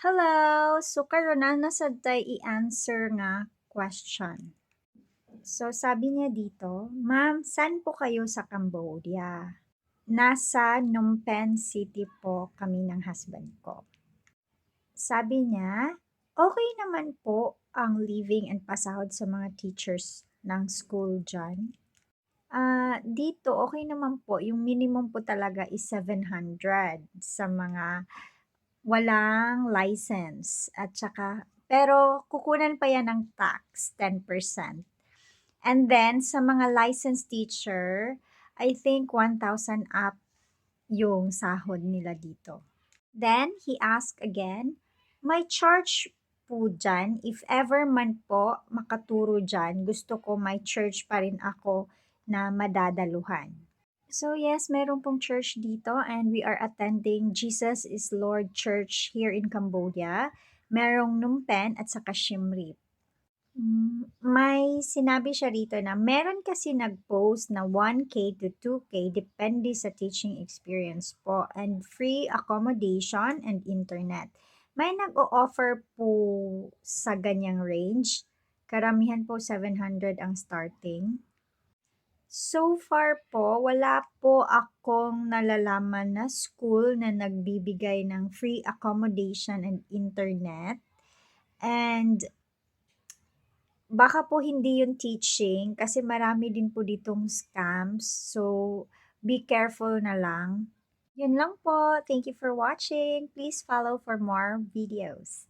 Hello! So karon na nasad tay i-answer nga question. So sabi niya dito, "Ma'am, saan po kayo sa Cambodia?" "Nasa Phnom Penh City po kami ng husband ko." Sabi niya, "Okay naman po ang living and pasahod sa mga teachers ng school diyan?" Dito okay naman po, yung minimum po talaga is 700 sa mga walang license at saka pero kukunan pa yan ng tax, 10%. And then sa mga licensed teacher, I think 1,000 up yung sahod nila dito. Then he asked again, "May charge po diyan? If ever man po makaturo diyan, gusto ko may church pa rin ako na madadaluhan." So yes, meron pong church dito and we are attending Jesus is Lord Church here in Cambodia. Merong Phnom Penh at saka Siem Reap. May sinabi siya rito na meron kasi nag-post na 1K to 2K depende sa teaching experience po and free accommodation and internet. May nag-o-offer po sa ganyang range. Karamihan po 700 ang starting. So far po, wala po akong nalalaman na school na nagbibigay ng free accommodation and internet. And baka po hindi yung teaching kasi marami din po ditong scams. So, be careful na lang. Yun lang po. Thank you for watching. Please follow for more videos.